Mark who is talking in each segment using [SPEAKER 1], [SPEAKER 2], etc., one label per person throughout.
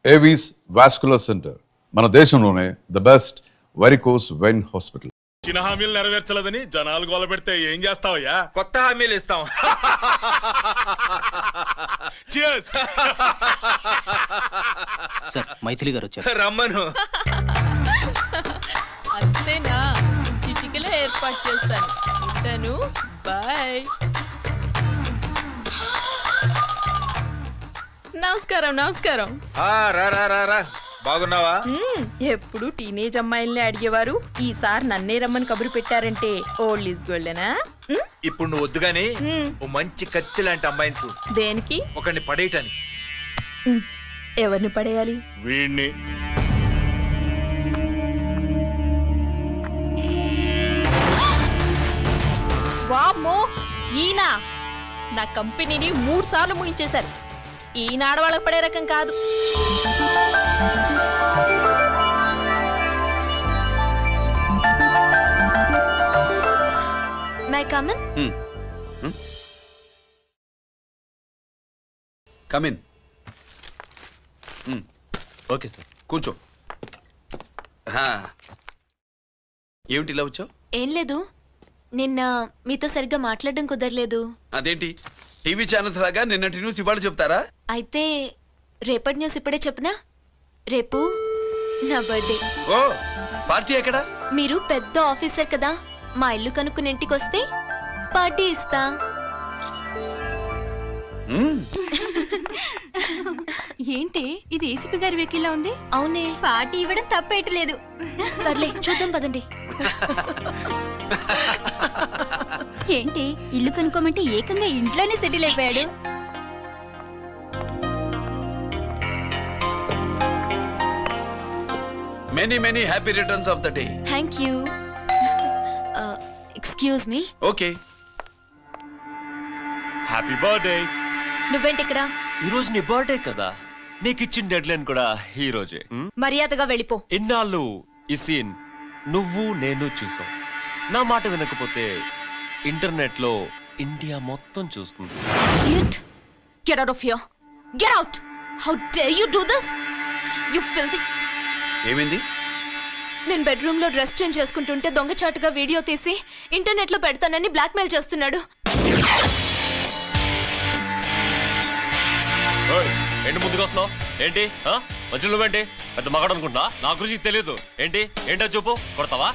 [SPEAKER 1] Avis vascular centre, మన దేశంలోనే the best varicose vein hospital.
[SPEAKER 2] చిన్న హామీలు నెరవేర్చలేదని జనాలు గోల పెడితే ఏం చేస్తావయ్యా?
[SPEAKER 3] కొత్త హామీలు ఇస్తాం.
[SPEAKER 4] సార్ మైథిలి గారు వచ్చారు.
[SPEAKER 3] రమ్మను.
[SPEAKER 5] అంతేనా? చిటికలో ఏర్పాటు చేస్తాను. ఉంటాను. బాయ్. నమస్కారం. నమస్కారం.
[SPEAKER 3] రా రా రా రా. బాగున్నావా?
[SPEAKER 5] ఎప్పుడు టీనేజ్ అమ్మాయిల్ని అడిగేవారు, ఈసారి నన్నే రమ్మని కబురు పెట్టారంటే ఓల్డ్ ఈజ్ గోల్డెనా?
[SPEAKER 3] ఇప్పుడు నువ్వు వద్దుగాని ఓ మంచి కత్తి లాంటి అమ్మాయిని చూ.
[SPEAKER 5] దేనికి?
[SPEAKER 3] ఒకరిని పడేయటానికి.
[SPEAKER 5] ఎవరిని పడేయాలి?
[SPEAKER 2] వీణ్ణి.
[SPEAKER 5] వామ్మో, ఈయన నా కంపెనీని 3 సార్లు ముగించేశారు. ఈయన ఆడవాళ్ళకి పడే రకం కాదు.
[SPEAKER 6] May I come in?
[SPEAKER 7] Come in.
[SPEAKER 4] Okay sir.
[SPEAKER 7] కూర్చో. ఏమిటి ఇలా వచ్చావు?
[SPEAKER 6] ఏం లేదు, నిన్న మీతో సరిగ్గా మాట్లాడడం కుదరలేదు.
[SPEAKER 7] అదేంటి టీవీ ఛానల్స్ లాగా నిన్నటి న్యూస్ ఇవాళ చెప్తారా?
[SPEAKER 6] అయితే రేపటి న్యూస్ ఇప్పుడే చెప్పనా? రేపు నా బర్త్డే.
[SPEAKER 7] ఓ, పార్టీ ఎక్కడా?
[SPEAKER 6] మీరు పెద్ద ఆఫీసర్ కదా, మా ఇల్లు కనుక్కుని ఇంటికి వస్తే పార్టీ ఇస్తా.
[SPEAKER 8] ఏంటి ఇది ఏసీపీ గారి వెహికల్లా ఉంది?
[SPEAKER 6] అవునే,
[SPEAKER 8] పార్టీ ఇవ్వడం తప్పేయట్లేదు.
[SPEAKER 6] సర్లే చూద్దాం పదండి.
[SPEAKER 8] ఏంటి ఇల్లు కనుక్కోమంటే ఏకంగా ఇంట్లోనే సెటిల్ అయిపోయాడు.
[SPEAKER 7] Many many happy returns of the day.
[SPEAKER 6] Thank you. Excuse me.
[SPEAKER 7] Okay.
[SPEAKER 9] Happy birthday.
[SPEAKER 6] నువ్వేంటి ఇక్కడ?
[SPEAKER 9] ఈ రోజు నీ బర్త్డే కదా, నీకు ఇచ్చిన డెడ్ లైన్ కూడా ఈ రోజే.
[SPEAKER 6] మర్యాదగా వెళ్ళిపో.
[SPEAKER 9] ఇన్నాళ్ళు ఈ సీన్ నువ్వు నేను చూసాం. నా మాట వినకపోతే ఇంటర్నెట్ లో ఇండియా మొత్తం చూస్తుంది.
[SPEAKER 6] Idiot! Get out of here! Get out! How dare you do this? You filthy!
[SPEAKER 7] ఏమైంది?
[SPEAKER 6] నేను బెడ్రూమ్ లో డ్రెస్ చేంజ్ చేసుకుంటుంటే దొంగచాటుగా వీడియో తీసి ఇంటర్నెట్ లో పెడతానని బ్లాక్మెయిల్ చేస్తున్నాడు.
[SPEAKER 9] ఏంటి ముందుకు వస్తున్నావు? ఏంటి మధ్యలో నువ్వేంటి పెద్ద మగాడు అనుకుంటా? నా గురించి తెలియదు ఏంటి? ఏంటో చూపు, కొడతావా?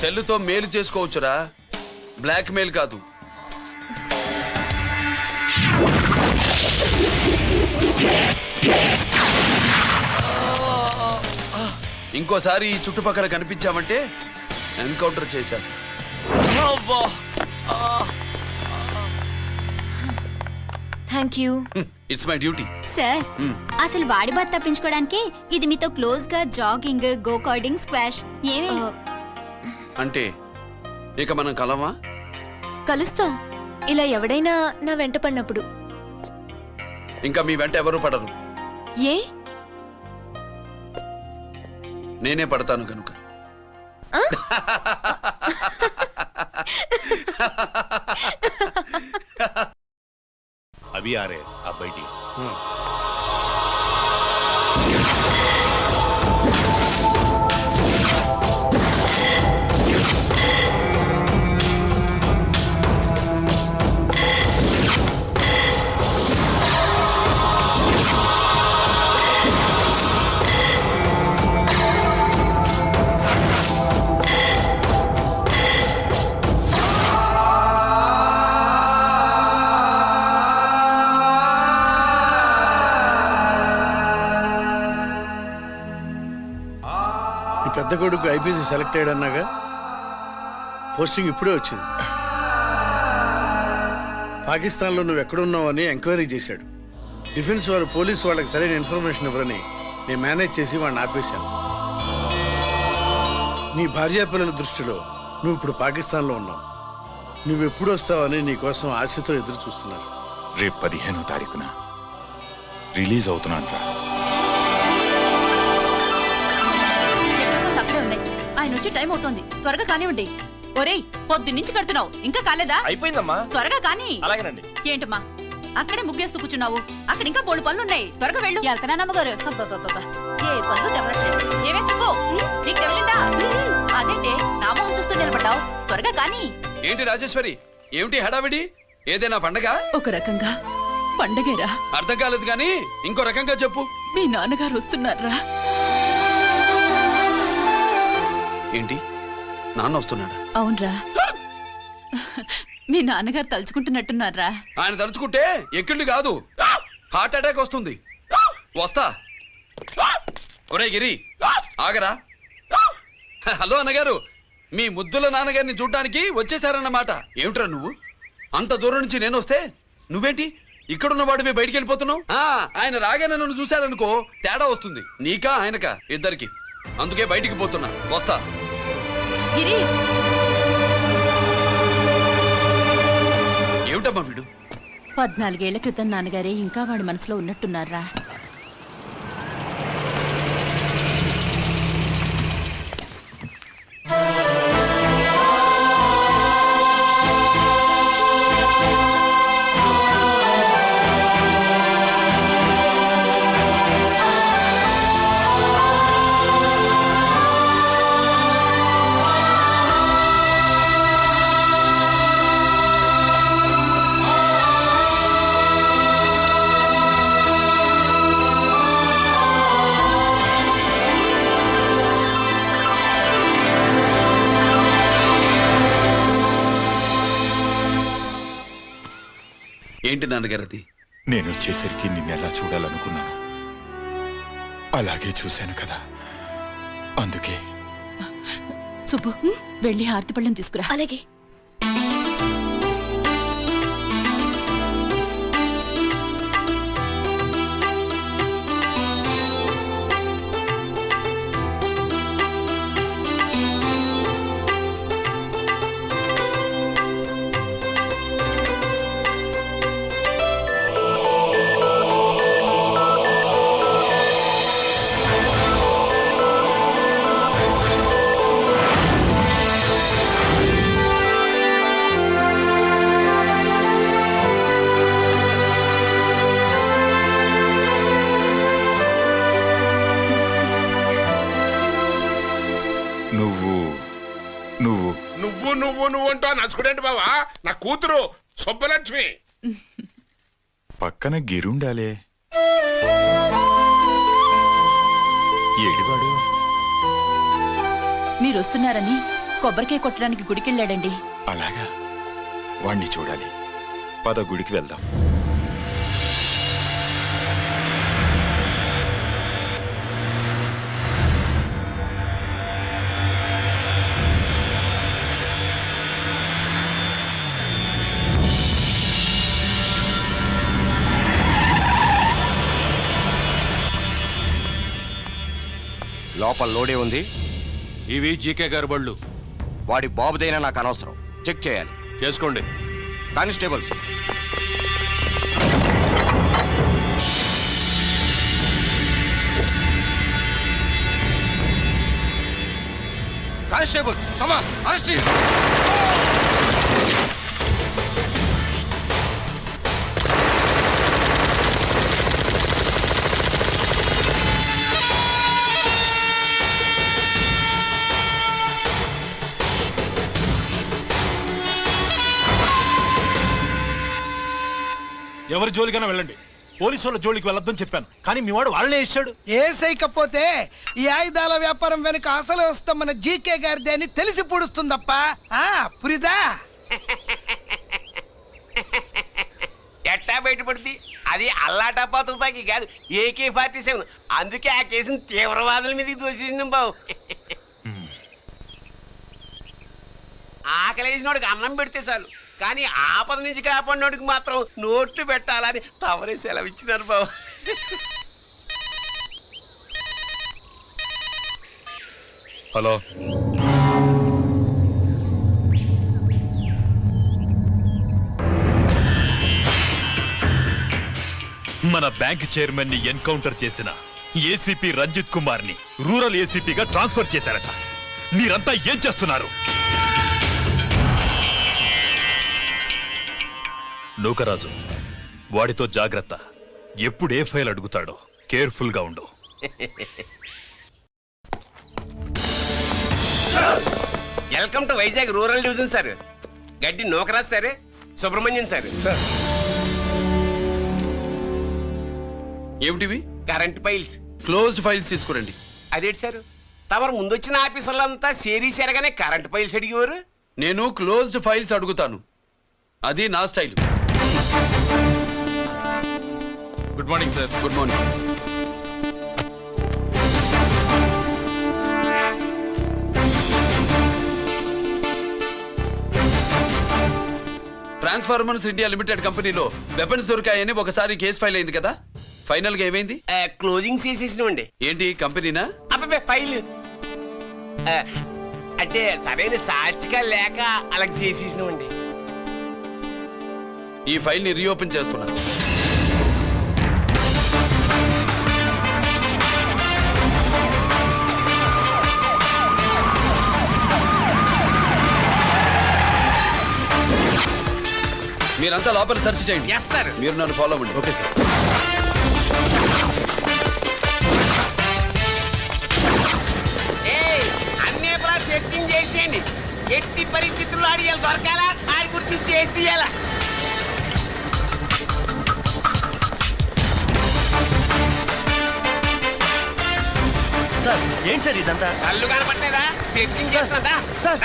[SPEAKER 7] సెల్లుతో మేలు చేసుకోవచ్చురా, బ్లాక్ మెయిల్ కాదు. ఇంకోసారి ఈ చుట్టుపక్కల కనిపించామంటే ఎన్కౌంటర్ చేశాను.
[SPEAKER 6] Thank you.
[SPEAKER 7] It's my duty.
[SPEAKER 8] Sir అసలు వాడి బాధ తప్పించుకోవడానికి ఇది మీతో క్లోజ్ గా జాగింగ్, గో కార్డింగ్, స్క్వాష్ ఏమే
[SPEAKER 7] అంటే ఇక మనం కలవా?
[SPEAKER 6] కలుస్తాం, ఇలా ఎవడైనా నా వెంట పడినప్పుడు.
[SPEAKER 7] ఇంకా మీ వెంట ఎవరు పడరు.
[SPEAKER 6] ఏ?
[SPEAKER 7] నేనే పడతాను కనుక.
[SPEAKER 2] అవి ఆరే ఆ బయటి.
[SPEAKER 10] పెద్ద కొడుకు ఐపీసీ సెలెక్ట్ అయ్యాడన్నాగా, పోస్టింగ్ ఇప్పుడే వచ్చింది. పాకిస్తాన్లో నువ్వు ఎక్కడున్నావని ఎంక్వైరీ చేశాడు. డిఫెన్స్ వారు పోలీసు వాళ్ళకి సరైన ఇన్ఫర్మేషన్ ఇవ్వరని నేను మేనేజ్ చేసి వాడిని ఆపేశాను. నీ భార్యా పిల్లల దృష్టిలో నువ్వు ఇప్పుడు పాకిస్తాన్లో ఉన్నావు. నువ్వు ఎప్పుడు వస్తావని నీ కోసం ఆశతో ఎదురు చూస్తున్నారు.
[SPEAKER 2] రేపు 15వ తారీఖున రిలీజ్ అవుతున్నాను రా.
[SPEAKER 5] అక్కడే ఉన్నాయి. ఆయన వచ్చి టైం అవుతోంది, త్వరగా కానివ్వండి. ఒరేయ్, పొద్దున్నుంచి కడుతున్నావు, ఇంకా కాలేదా?
[SPEAKER 3] అయిపోయిందమ్మా.
[SPEAKER 5] త్వరగా కానీ.
[SPEAKER 3] అలాగేనండి.
[SPEAKER 5] ఏంటమ్మా అక్కడే ముగ్గేస్తూ కూర్చున్నావు? అక్కడ ఇంకా 3 పనులు ఉన్నాయి, త్వరగా వెళ్ళు. వెళ్తానా అమ్మగారు? అబ్బబ్బబ్బబ్బా, ఏ పనులు తెవలట్లేదు. ఏమే సుబ్బు, నీకు తెవలిందా? అదేంటే నా మొహం చూస్తూ నిలబడ్డావు? త్వరగా కానీ.
[SPEAKER 7] ఏంటి రాజేశ్వరి, ఏమిటి హడావిడి? ఏదైనా పండగ?
[SPEAKER 5] ఒక రకంగా పండగేరా.
[SPEAKER 7] అర్థం కాలేదు కానీ ఇంకో రకంగా చెప్పు.
[SPEAKER 5] మీ నాన్నగారు వస్తున్నారా?
[SPEAKER 7] ఏంటి, నాన్న వస్తున్నాడా?
[SPEAKER 5] అవునరా, మీ నాన్నగారు తలుచుకుంటున్నట్టున్నారా?
[SPEAKER 7] ఆయన తలుచుకుంటే ఎక్కిళ్ళు కాదు, హార్ట్ అటాక్ వస్తుంది. వస్తా. ఒరే గిరి, ఆగరా. హలో అన్నగారు, మీ ముద్దుల నాన్నగారిని చూడ్డానికి వచ్చేసారన్నమాట. ఏమిట్రా నువ్వు? అంత దూరం నుంచి నేను వస్తే నువ్వేంటి ఇక్కడున్న వాడివి బయటికి వెళ్ళిపోతున్నావు? ఆయన రాగానే నన్ను చూశారనుకో తేడా వస్తుంది, నీకా ఆయనకా ఇద్దరికి. అందుకే బయటికి పోతున్నా, వస్తా.
[SPEAKER 5] గిరి,
[SPEAKER 7] ఏమిటమ్మా వీడు?
[SPEAKER 5] 14 ఏళ్ల క్రితం నాన్నగారే ఇంకా వాడి మనసులో ఉన్నట్టున్నారా?
[SPEAKER 7] ఏంటి నాన్నగారు అది?
[SPEAKER 2] నేను వచ్చేసరికి నిన్నెలా చూడాలనుకున్నాను, అలాగే చూశాను కదా, అందుకే.
[SPEAKER 5] సుబ్బు, వెళ్ళి హారతి పళ్ళం తీసుకురా.
[SPEAKER 6] అలాగే.
[SPEAKER 2] నువ్వు అంటూ నచ్చుకునేంటి బావా? నా కూతురు సుబ్బలక్ష్మి. పక్కన గిరుండాలే, ఏడివాడు?
[SPEAKER 5] మీరు వస్తున్నారని కొబ్బరికాయ కొట్టడానికి గుడికెళ్ళాడండి.
[SPEAKER 2] అలాగా, వాణ్ణి చూడాలి. పద, గుడికి వెళ్దాం.
[SPEAKER 3] లోపల లోడే ఉంది.
[SPEAKER 9] ఇవి జీకే గారి బళ్ళు.
[SPEAKER 3] వాడి బాబుదైనా నాకు అనవసరం, చెక్ చేయాలి.
[SPEAKER 9] చేసుకోండి.
[SPEAKER 3] Constables, constables, come on, arrest him.
[SPEAKER 2] ఎవరి జోలికైనా వెళ్ళండి, పోలీసు వాళ్ళ జోలికి వెళ్ళొద్దని చెప్పాను, కానీ మీ వాడు వాళ్ళనే ఇచ్చాడు.
[SPEAKER 11] ఏసైకపోతే ఈ ఆయుధాల వ్యాపారం వెనుక అసలు వస్తామన్న జీకే గారిదే అని తెలిసి పూడుస్తుందప్ప. పురిదా
[SPEAKER 3] ఎట్టా బయటపడింది? అది అల్లాటప్పా తుపాకీ కాదు, AK-47. అందుకే ఆ కేసుని తీవ్రవాదుల మీదకి దోషింది బాబు. ఆకలేసినోడికి అన్నం పెడితే చాలు, కానీ ఆపద నుంచి కాపాడినోడికి మాత్రం నోట్లు పెట్టాలని తవరే సెలవు ఇచ్చినారు బాబు.
[SPEAKER 2] హలో,
[SPEAKER 12] మన బ్యాంక్ చైర్మన్ ని ఎన్కౌంటర్ చేసిన ఏసీపీ రంజిత్ కుమార్ ని రూరల్ ఏసీపీగా ట్రాన్స్ఫర్ చేశారట. మీరంతా ఏం చేస్తున్నారు? నూకరాజు, వాడితో జాగ్రత్త. ఎప్పుడు ఏ ఫైల్ అడుగుతాడో కేర్ఫుల్ గా ఉండు.
[SPEAKER 3] Welcome to Vizag rural division sir. Gaddi Nookaraj sir, Subrahmanyam sir.
[SPEAKER 7] ఏమిటివి?
[SPEAKER 3] Current files.
[SPEAKER 7] క్లోజ్డ్ ఫైల్స్ తీసుకురండి.
[SPEAKER 3] అదేంటి సార్, తమరు ముందొచ్చిన ఆఫీసర్లంతా సేరీసారగానే కరెంట్ ఫైల్స్ అడిగేవారు.
[SPEAKER 7] నేను క్లోజ్డ్ ఫైల్స్ అడుగుతాను, అది నా style.
[SPEAKER 12] Good morning sir.
[SPEAKER 7] Good morning. Transformers India limited కంపెనీలో వెపన్స్ దొరికాయని ఒకసారి కేసు ఫైల్ అయింది కదా, ఫైనల్ గా ఏమైంది?
[SPEAKER 3] క్లోజింగ్ చేసేసినవండి.
[SPEAKER 7] ఏంటి కంపెనీనా?
[SPEAKER 3] అబ్బాయి ఫైల్ అంటే సరైన సాక్షిగా లేక అలా చేసేసినవండి.
[SPEAKER 7] ఈ ఫైల్ ని రీఓపెన్ చేస్తున్నా. మీరంతా లోపల సెర్చ్ చేయండి.
[SPEAKER 3] Yes sir.
[SPEAKER 7] మీరు నన్ను ఫాలో అవ్వండి. Okay sir.
[SPEAKER 3] అన్నీ సెర్చింగ్ చేసేయండి. ఎట్టి పరిస్థితుల్లో ఆడియాలు దొరకాలా, ఆడి గురించి చేసేయాలా.
[SPEAKER 9] సార్ ఏంటి సార్ ఇదంతా?
[SPEAKER 3] కళ్ళు కనపడలేదా? Searching చేస్తున్నదా sir?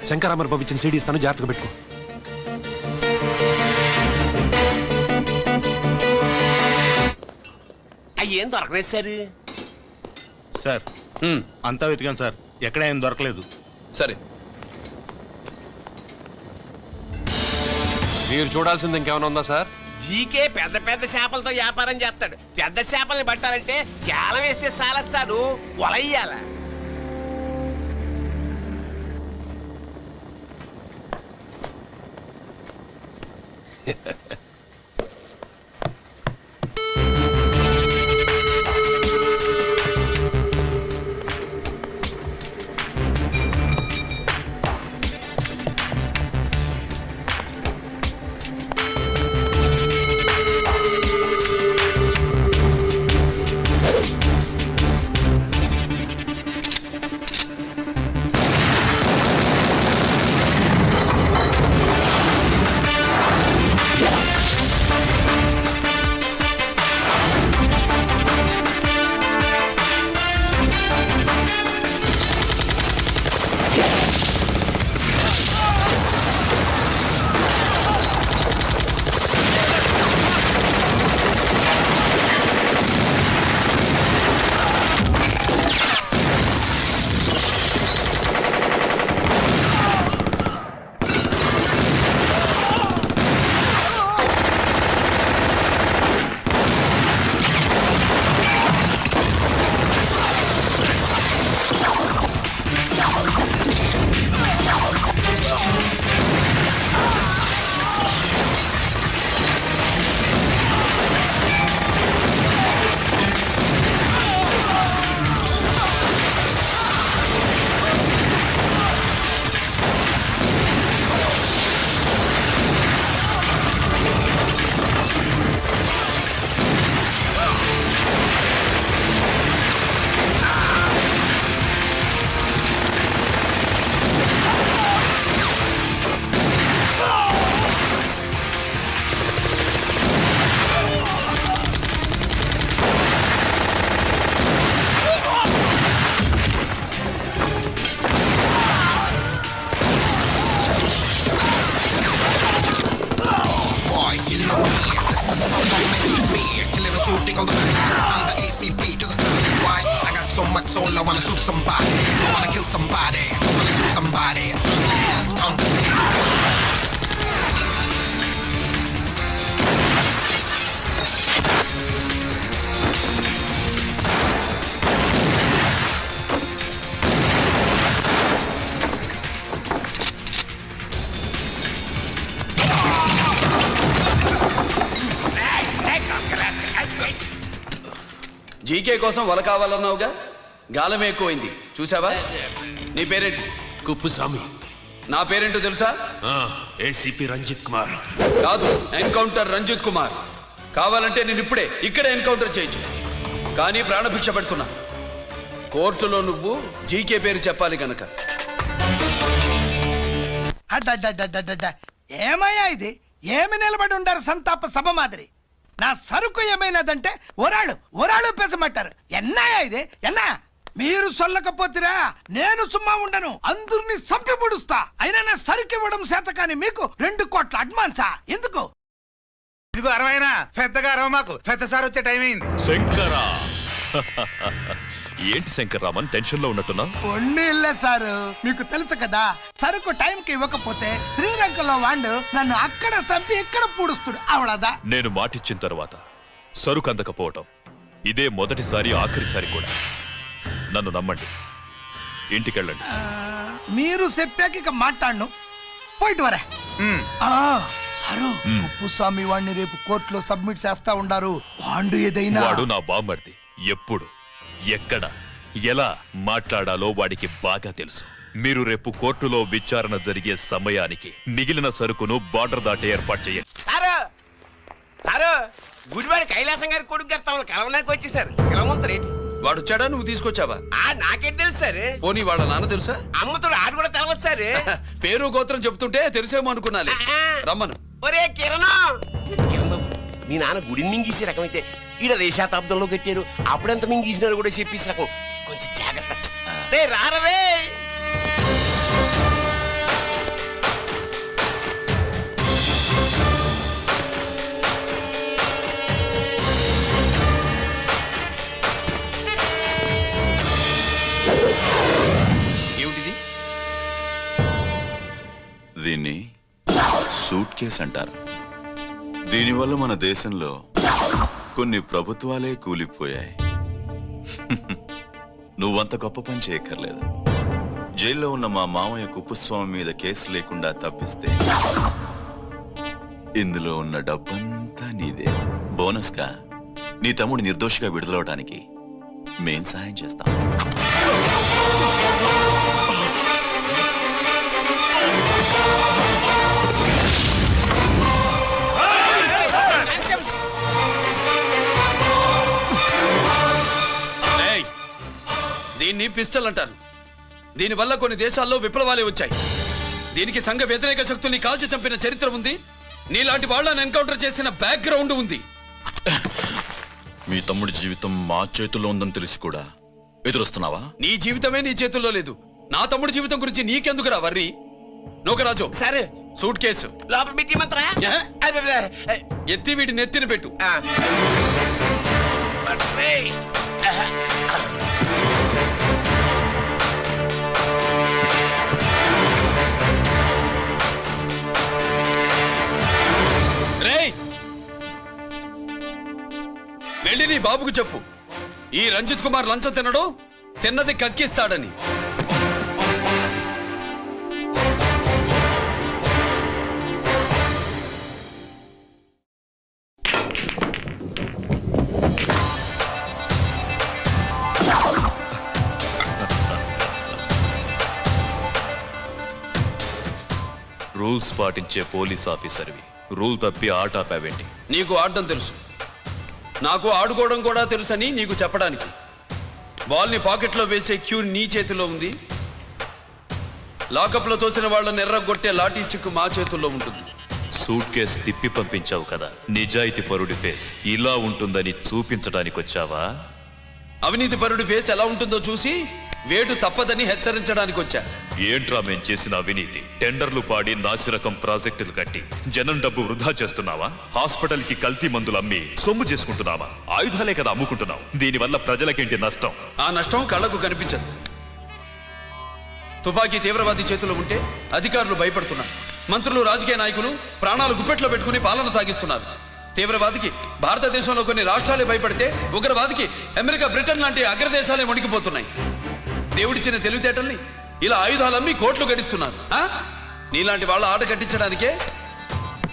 [SPEAKER 9] శంకరామర్ పంపించిన సీడీ ఇస్తాను, జాగ్రత్తగా పెట్టుకో.
[SPEAKER 3] అయ్యేం దొరకలేదు సార్.
[SPEAKER 9] సార్ అంతా వెతికాను సార్, ఎక్కడ ఏం దొరకలేదు.
[SPEAKER 7] సరే,
[SPEAKER 9] మీరు చూడాల్సింది ఇంకేమైనా ఉందా సార్?
[SPEAKER 3] జీకే పెద్ద పెద్ద చేపలతో వ్యాపారం చేస్తాడు. పెద్ద చేపల్ని పట్టాలంటే కేలం వేస్తే సాలస్తాడు, వలయ్యాల.
[SPEAKER 6] Yeah.
[SPEAKER 7] జీకే కోసం వల కావాలన్నావుగా, గాలమే ఎక్కువైంది చూసావా? నీ పేరేంటి?
[SPEAKER 12] కుప్పుస్వామి.
[SPEAKER 7] నా పేరేంటో తెలుసా?
[SPEAKER 12] ఏసీపీ రంజిత్ కుమార్.
[SPEAKER 7] కాదు, ఎన్కౌంటర్ రంజిత్ కుమార్. కావాలంటే నేను ఇప్పుడే ఇక్కడే ఎన్కౌంటర్ చేయొచ్చు, కానీ ప్రాణభిక్ష పెడుతున్నా. కోర్టులో నువ్వు జీకే పేరు చెప్పాలి గనక.
[SPEAKER 11] అడ్డడ్డడ్డడ్డడ్డ. ఏమయ్యా ఇది? ఏమి నిలబడి ఉండారు సంతాప సభ మాదిరి? నా సరుకు ఏమైనదంటే ఒరాళ్ళు పెసమంటారు. ఎన్నాయా ఇది? ఎన్నా మీరు సొల్లకపోతిరా నేను సుమ్మా ఉండను, అందరిని సంపి పుడుస్తా. అయినా నా సరుకు ఇవ్వడం చేత కానీ మీకు 2 కోట్ల అడ్వాన్సా? ఎందుకు?
[SPEAKER 13] ఇదిగో అరవైనా పెద్దగా అరవ, మాకు పెద్ద సార్ వచ్చే టైం అయింది.
[SPEAKER 12] శంకరా. ఏంటి శంకర్రామన్ టెన్షన్ లో ఉన్నట్టున్నా?
[SPEAKER 11] పొన్నిళ్ళ సారు, మీకు తెలుసు కదా, సరుకు టైంకి ఇవ్వకపోతే శ్రీలంకలో వాడు నన్ను అక్కడ చంపి ఇక్కడ పూడుస్తుడు. అవళదా?
[SPEAKER 12] నేను మాటిచ్చిన తర్వాత సరుకు అందకపోవటం ఇదే మొదటిసారి, ఆఖరిసారి కూడా. నన్ను నమ్మండి, ఇంటికెళ్ళండి.
[SPEAKER 11] మీరు చెప్పాక ఇక మాట్లాడను. పోయిట్ వరే. సరు, ఉప్పుస్వామి వాడిని రేపు కోర్టులో సబ్మిట్ చేస్తా ఉండారు. వాడు ఏదైనా
[SPEAKER 12] వాడు నా బామ్మర్ది. ఎప్పుడు, ఎక్కడ, ఎలా మాట్లాడాలో వాడికి బాగా తెలుసు. మీరు రేపు కోర్టులో విచారణ జరిగే సమయానికి మిగిలిన సరుకును బార్డర్ దాటి ఏర్పాటు చేయండి.
[SPEAKER 3] సారు గుడివాడి కైలాసం గారి కొడుకు గారు తమను కలవడానికి వచ్చేసారు. పిలవమంటారేంటి?
[SPEAKER 7] వాడు వచ్చాడా, నువ్వు తీసుకొచ్చావా?
[SPEAKER 3] నాకేం తెలుసు సార్.
[SPEAKER 7] పోనీ వాళ్ళ నాన్న తెలుసా?
[SPEAKER 3] అమ్మతుడు ఆడు కూడా తెలవచ్చు సార్.
[SPEAKER 7] పేరు గోత్రం చెప్తుంటే తెలుసేమో అనుకున్నాలే. రమ్మను.
[SPEAKER 3] ఒరే కిరణ్ బాబు, మీ నాన్న గుడిని మింగేసే రకమైతే ఈడ శతాబ్దంలో కట్టారు. అప్పుడెంత మింగేసినారు కూడా చెప్పేసి రకం. కొంచెం జాగ్రత్త. రారవే.
[SPEAKER 7] ఏమిటిది?
[SPEAKER 1] దీన్ని సూట్ కేస్ అంటారు. దీనివల్ల మన దేశంలో కొన్ని ప్రభుత్వాలే కూలిపోయాయి. నువ్వంత గొప్ప పని చేయక్కర్లేదు. జైల్లో ఉన్న మా మామయ్య కుప్పుస్వామి మీద కేసు లేకుండా తప్పిస్తే ఇందులో ఉన్న డబ్బంతా నీదే. బోనస్గా నీ తమ్ముడు నిర్దోషిగా విడుదలవడానికి మేం సహాయం చేస్తాం.
[SPEAKER 7] దీన్ని పిస్టల్ అంటారు. దీనివల్ల కొన్ని దేశాల్లో విప్లవాలే వచ్చాయి. దీనికి సంఘ వ్యతిరేక శక్తుల్ని కాల్చి చంపిన చరిత్ర ఉంది. నీలాంటి వాళ్ళని ఎన్కౌంటర్ చేసిన బ్యాక్గ్రౌండ్ ఉంది.
[SPEAKER 1] మీ తమ్ముడి జీవితం మా చేతుల్లో ఉందని తెలిసి కూడా ఎదురొస్తున్నావా?
[SPEAKER 7] నీ జీవితమే నీ చేతుల్లో లేదు. నా తమ్ముడి జీవితం గురించి నీకెందుకురా వర్రి? నోకరాజు,
[SPEAKER 3] సరే
[SPEAKER 7] సూట్ కేసు
[SPEAKER 3] లోపల పెట్టి మంత్రా
[SPEAKER 7] ఎత్తి వీటి నెత్తిన పెట్టు. వెళ్ళి నీ బాబుకు చెప్పు, ఈ రంజిత్ కుమార్ లంచం తినడు, తిన్నది కక్కిస్తాడని.
[SPEAKER 12] రూల్స్ పాటించే పోలీస్ ఆఫీసర్వి రూల్ తప్పి ఆట ఆపావేంటి?
[SPEAKER 7] నీకు ఆడడం తెలుసు, నాకు ఆడుకోవడం కూడా తెలుసని నీకు చెప్పడానికి. బాల్ని పాకెట్లో వేసే క్యూ నీ చేతిలో ఉంది. లాకప్లో తోసిన వాళ్ళని ఎర్రగొట్టే లాఠీ స్టిక్ మా చేతుల్లో ఉంటుంది.
[SPEAKER 12] సూట్ కేసు తిప్పి పంపించావు కదా, నిజాయితీ పరుడి ఫేస్ ఇలా ఉంటుందని చూపించడానికి వచ్చావా?
[SPEAKER 7] అవినీతి పరుడి ఫేస్ ఎలా ఉంటుందో చూసి వేటు తప్పదని హెచ్చరించడానికి వచ్చా.
[SPEAKER 12] ఏంట్రా మేం చేసిన అవినీతి? టెండర్లు పాడి నాసిరకం ప్రాజెక్టులు కట్టి జనం డబ్బు వృధా చేస్తున్నావా? హాస్పిటల్ కి కల్తీ మందులు అమ్మి సొమ్ము చేసుకుంటున్నావా? ఆయుధాలే కదా అమ్ముకుంటున్నావు. దీనివల్ల ప్రజలకేంటి నష్టం?
[SPEAKER 7] ఆ నష్టం కళ్ళకు కనిపించదు. తుపాకీ తీవ్రవాది చేతిలో ఉంటే అధికారులు భయపడుతున్నారు. మంత్రులు, రాజకీయ నాయకులు ప్రాణాలు గుప్పెట్లో పెట్టుకుని పాలన సాగిస్తున్నారు. తీవ్రవాదికి భారతదేశంలో కొన్ని రాష్ట్రాలే భయపడితే ఉగ్రవాదికి అమెరికా, బ్రిటన్ లాంటి అగ్రదేశాలే వణికిపోతున్నాయి. దేవుడిచ్చిన తెలివితేటల్ని ఇలా ఆయుధాలు అమ్మి కోట్లు గడిస్తున్నారు. నీలాంటి వాళ్ళ ఆట కట్టించడానికే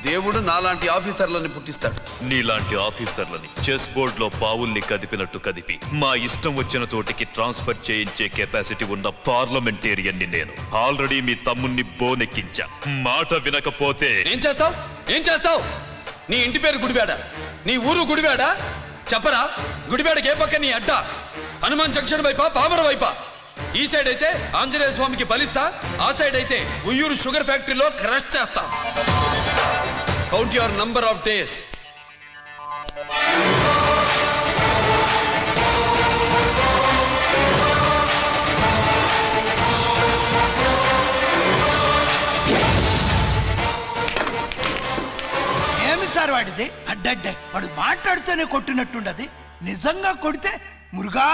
[SPEAKER 7] దేవుడు నాలాంటి ఆఫీసర్లని పుట్టిస్తాడు.
[SPEAKER 12] నీలాంటి ఆఫీసర్లని చెస్ బోర్డ్ లో పావుల్ని కదిపినట్టు కదిపి మా ఇష్టం వచ్చిన చోటికి ట్రాన్స్ఫర్ చేయించే కెపాసిటీ ఉన్న పార్లమెంటేరియన్ ని నేను. ఆల్రెడీ మీ తమ్ముణ్ణి బోనెక్కించా. మాట వినకపోతే
[SPEAKER 7] ఏం చేస్తావు? నీ ఇంటి పేరు గుడివాడ, నీ ఊరు గుడివాడ. చెప్పరా, గుడివాడకి ఏ పక్క నీ అడ్డ? హనుమాన్ జంక్షన్ వైపా, పామర వైపా? ఈ సైడ్ అయితే ఆంజనేయ స్వామికి బలిస్తా, ఆ సైడ్ అయితే ఉయ్యూరు షుగర్ ఫ్యాక్టరీలో క్రష్ చేస్తా. Count your number of days.
[SPEAKER 11] ఏమి సార్ వాడిది? అడ్డడ్డే వాడు మాట్లాడుతూనే కొట్టినట్టుండది. నిజంగా కొడితే మురుగా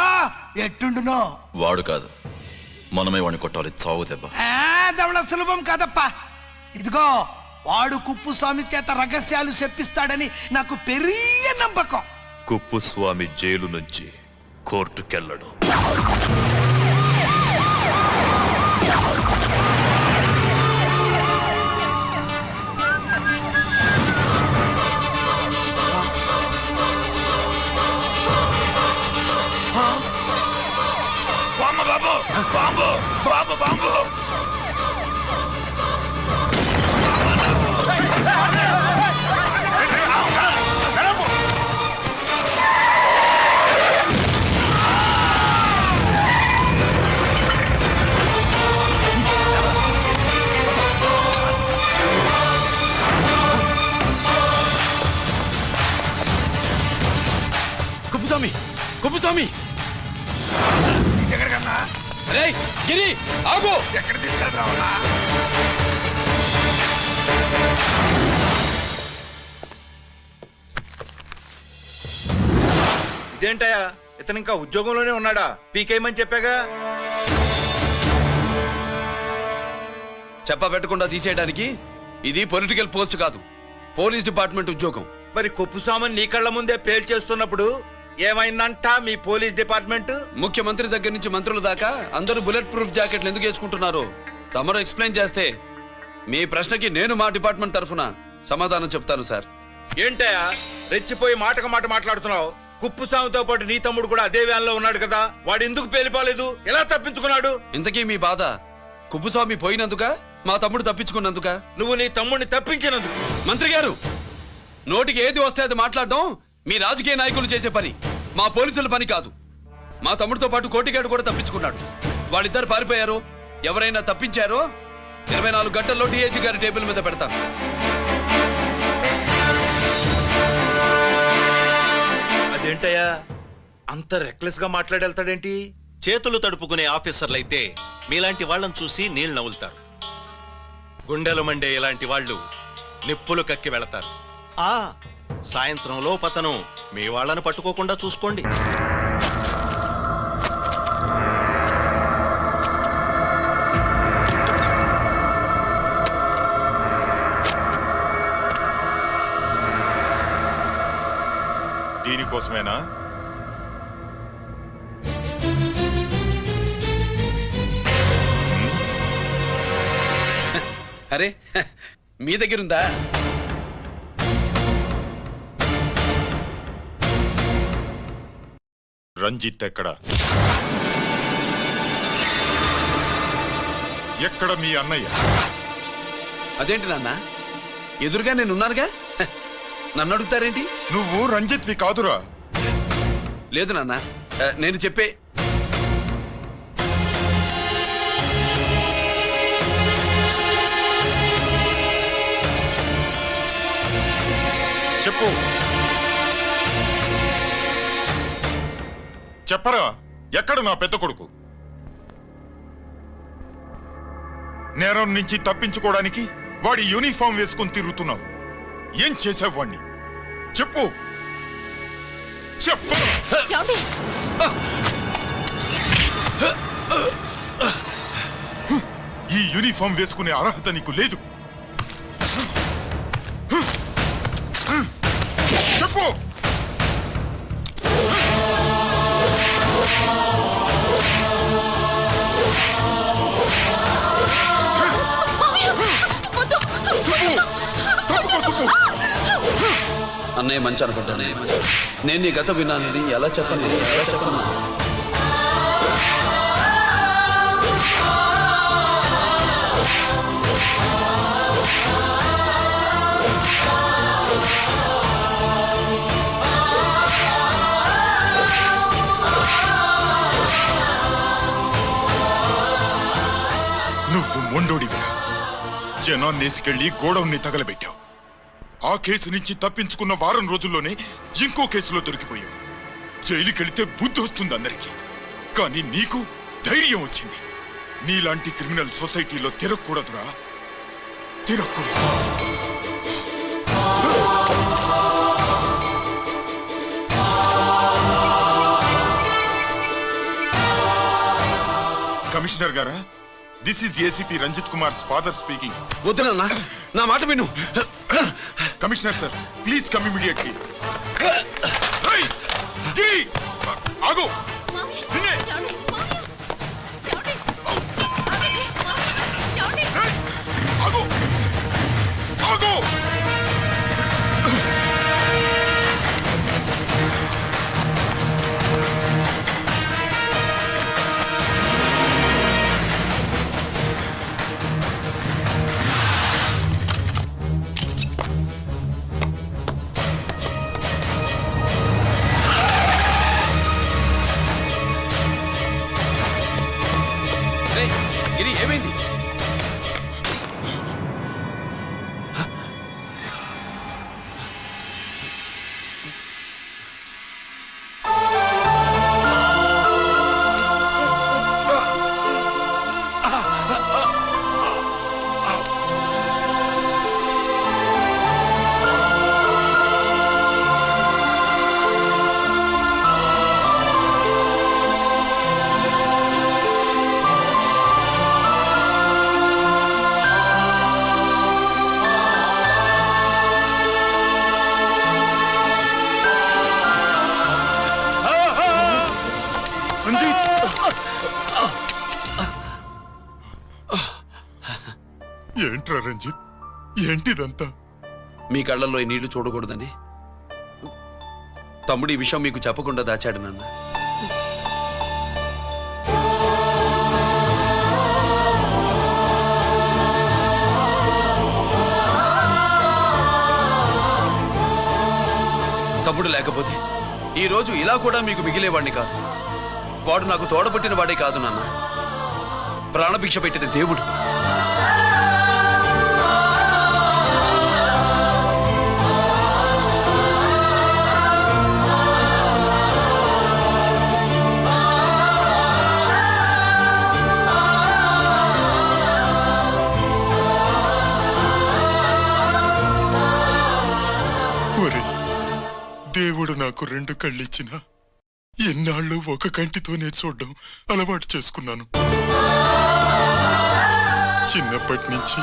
[SPEAKER 11] ఎట్టుండునో.
[SPEAKER 1] వాడు కాదు, మనమే వాడిని కొట్టాలి. చావు దెబ్బ.
[SPEAKER 11] దవళ సులభం కాదప్పా. ఇదిగో వాడు కుప్పుస్వామి చేత రహస్యాలు చెప్పిస్తాడని నాకు పెరియ నమ్మకం.
[SPEAKER 12] కుప్పుస్వామి జైలు నుంచి కోర్టుకెళ్ళడు.
[SPEAKER 7] కుప్పుస్వామి
[SPEAKER 13] ఎక్కడికన్నా?
[SPEAKER 7] రేయ్ గిరి, ఆగు!
[SPEAKER 13] ఎక్కడ తీసుకెళ్తావా? ఇదేంటయా, ఇతను ఇంకా ఉద్యోగంలోనే ఉన్నాడా? పీకేయమని చెప్పాగా.
[SPEAKER 7] చెప్ప పెట్టకుండా తీసేయడానికి ఇది పొలిటికల్ పోస్ట్ కాదు, పోలీస్ డిపార్ట్మెంట్ ఉద్యోగం.
[SPEAKER 13] మరి కుప్పుస్వామిని నీ కళ్ళ ముందే పేల్చేస్తున్నప్పుడు ఏమైందంట మీ పోలీస్ డిపార్ట్మెంట్?
[SPEAKER 7] ముఖ్యమంత్రి దగ్గర నుంచి మంత్రుల దాకా అందరూ బుల్లెట్ ప్రూఫ్ జాకెట్లు ఎందుకు వేసుకుంటున్నారు తమరు ఎక్స్ప్లెయిన్ చేస్తే మీ ప్రశ్నకి నేను మా డిపార్ట్మెంట్ తరఫున సమాధానం చెప్తాను సార్.
[SPEAKER 13] ఏంటయా రెచ్చిపోయి మాటకు మాట మాట్లాడుతున్నావు? కుప్పుస్వామితో పాటు నీ తమ్ముడు కూడా అదే వ్యాన్లో ఉన్నాడు కదా, వాడు ఎందుకు పేలిపోలేదు? ఎలా తప్పించుకున్నాడు?
[SPEAKER 7] ఇంతకీ మీ బాధ కుప్పుస్వామి పోయినందుక, మా తమ్ముడు తప్పించుకున్నందుక?
[SPEAKER 13] నువ్వు నీ తమ్ముడిని తప్పించినందుకు.
[SPEAKER 7] మంత్రి గారు, నోటికి ఏది వస్తే అది మాట్లాడడం మీ రాజకీయ నాయకులు చేసే పని, మా పోలీసుల పని కాదు. మా తమ్ముడితో పాటు కోటిగాడు కూడా తప్పించుకున్నాడు. వాళ్ళిద్దరు పారిపోయారు. ఎవరైనా తప్పించారో 24 గంటల్లో డిఐజీ గారి టేబుల్ మీద పెడతాను.
[SPEAKER 13] అదేంటయ్యా అంత రెక్లెస్ గా మాట్లాడేళ్తాడేంటి?
[SPEAKER 14] చేతులు తడుపుకునే ఆఫీసర్లైతే మీలాంటి వాళ్ళని చూసి నీళ్లు నవ్వులుతారు. గుండెలు మండే ఇలాంటి వాళ్ళు నిప్పులు కక్కి వెళతారు. సాయంత్రంలో పతను మీ వాళ్ళని పట్టుకోకుండా చూసుకోండి.
[SPEAKER 15] దీనికోసమేనా?
[SPEAKER 7] అరే, మీ దగ్గరుందా?
[SPEAKER 15] రంజిత్ ఎక్కడ? ఎక్కడ మీ అన్నయ్య?
[SPEAKER 7] అదేంటి నాన్న, ఎదురుగా నేనున్నానుగా, నన్ను అడుగుతారేంటి?
[SPEAKER 15] నువ్వు రంజిత్వి కాదురా.
[SPEAKER 7] లేదు నాన్న, నేను చెప్పే.
[SPEAKER 15] చెప్పు, చెప్పరా, ఎక్కడ నా పెద్ద కొడుకు? నేరం నుంచి తప్పించుకోవడానికి వాడి యూనిఫామ్ వేసుకుని తిరుగుతున్నావు. ఏం చేసావు వాణ్ణి? చెప్పు, చెప్పు. ఈ యూనిఫామ్ వేసుకునే అర్హత నీకు లేదు. చెప్పు.
[SPEAKER 7] అన్నయ్య మంచి అనుకుంటానే. నేను నీ గత విన్నానని ఎలా చెప్పను?
[SPEAKER 15] నువ్వు మొండోడివిరా. జనాన్నేసికెళ్ళి గోడౌన్ని తగలబెట్టావు. ఆ కేసు నుంచి తప్పించుకున్న వారం రోజుల్లోనే ఇంకో కేసులో దొరికిపోయావు. జైలుకెళ్తే బుద్ధి వస్తుంది అందరికీ, కానీ నీకు ధైర్యం వచ్చింది. నీలాంటి క్రిమినల్ సొసైటీలో తిరగకూడదురా, తిరగకూడదు. కమిషనర్ గారా, this is ACP Ranjith Kumar father speaking.
[SPEAKER 7] వద్దునన్నా, నా మాట విను.
[SPEAKER 15] Commissioner sir, please come immediately. ఆగు. ఆగు. ఆగు.
[SPEAKER 7] గిరి, ఏమైంది?
[SPEAKER 15] ఏంట్రా రంజిత్, ఏంటిదంతా?
[SPEAKER 7] మీ కళ్ళల్లో ఈ నీళ్లు చూడకూడదని తమ్ముడు ఈ విషయం మీకు చెప్పకుండా దాచాడు నాన్న. తమ్ముడు లేకపోతే ఈ రోజు ఇలా కూడా మీకు మిగిలేవాడిని కాదు. వాడు నాకు తోడబుట్టిన వాడే కాదు నాన్న, ప్రాణభిక్ష పెట్టిన దేవుడు.
[SPEAKER 15] దేవుడు నాకు 2 కళ్ళిచ్చినా ఎన్నాళ్ళు ఒక కంటితోనే చూడడం అలవాటు చేసుకున్నాను. చిన్నప్పటి నుంచి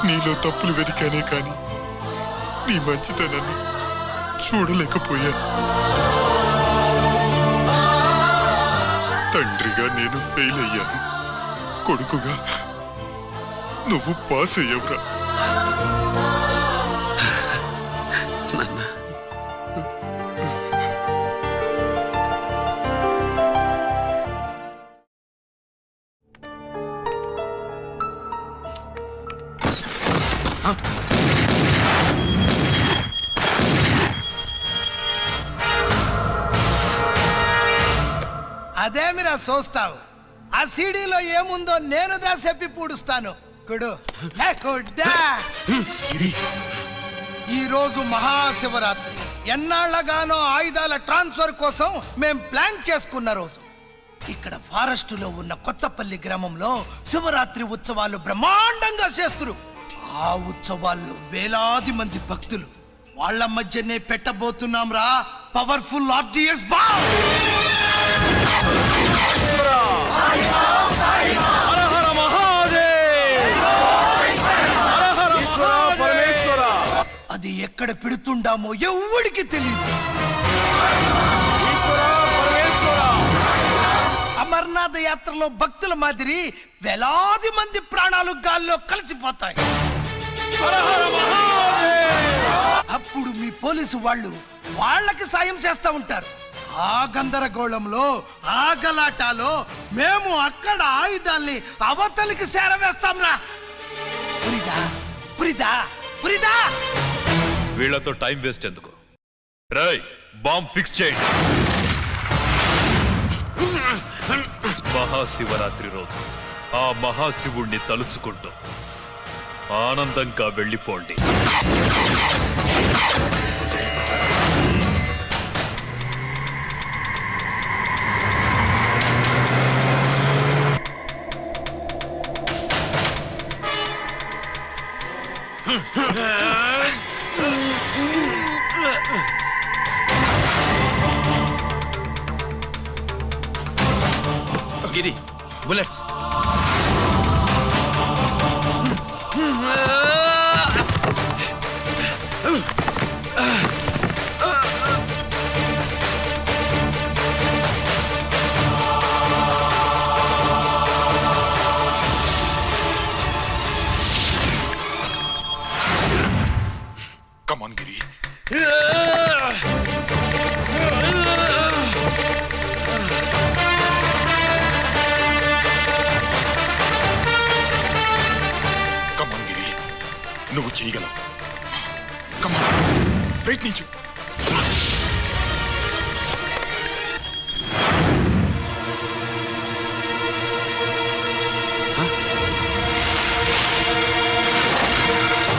[SPEAKER 15] నీలో తప్పులు వెతికానే కాని నీ మంచితనాన్ని చూడలేకపోయాను. తండ్రిగా నేను ఫెయిల్ అయ్యాను, కొడుకుగా నువ్వు పాస్ అయ్యవురా.
[SPEAKER 11] అదేమిరా చూస్తావు? ఆ సీడీలో ఏముందో నేను దా చెప్పి పూడుస్తాను. కుడు ఈ రోజు మహాశివరాత్రి. ఎన్నాళ్లగానో ఆయుధాల ట్రాన్స్ఫర్ కోసం మేం ప్లాన్ చేసుకున్న రోజు. ఇక్కడ ఫారెస్టులో ఉన్న కొత్తపల్లి గ్రామంలో శివరాత్రి ఉత్సవాలు బ్రహ్మాండంగా చేస్తున్నారు. ఆ ఉత్సవాల్లో వేలాది మంది భక్తులు. వాళ్ళ మధ్యనే పెట్టబోతున్నాం రా పవర్ఫుల్ ఆర్డిఎస్ బాంబ్.
[SPEAKER 9] హర హర మహాదేవ్.
[SPEAKER 11] ఎక్కడ పెడుతుండామో ఎవ్వడికి తెలియదు. అమర్నాథ్ యాత్రలో భక్తుల మాదిరి వేలాది మంది ప్రాణాలు గాల్లో కలిసిపోతాయి. అప్పుడు మీ పోలీసు వాళ్ళు వాళ్ళకి సాయం చేస్తా ఉంటారు. ఆ గందరగోళంలో ఆ గలాటాలో మేము అక్కడ ఆయుధాల్ని అవతలికి చేరవేస్తాం రా. పురిదా పురిదా పురిదా.
[SPEAKER 12] వీళ్లతో టైం వేస్ట్ ఎందుకు? రై బాంబ్ ఫిక్స్ చేయండి. మహాశివరాత్రి రోజు ఆ మహాశివుణ్ణి తలుచుకుంటూ ఆనందంగా వెళ్ళిపోండి.
[SPEAKER 7] గిరి bullets.
[SPEAKER 15] Come on, Giri. Come on, Giri. నువ్వు చేయగలవు. Come on. ప్రయత్నించు.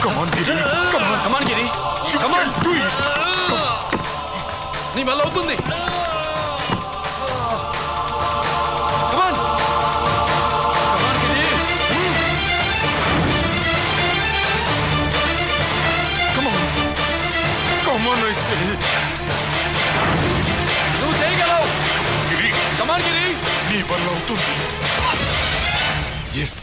[SPEAKER 15] Come on, Giri. Come on.
[SPEAKER 7] Come on, Giri.
[SPEAKER 15] You can do it.
[SPEAKER 7] నీ వల్ల అవుతుంది. Come on. Come on, Giri.
[SPEAKER 15] Come on. Come on, I say.
[SPEAKER 7] నువ్వు చేయగలవు.
[SPEAKER 15] Giri.
[SPEAKER 7] Come on, Giri.
[SPEAKER 15] నీ వల్ల అవుతుంది. Yes.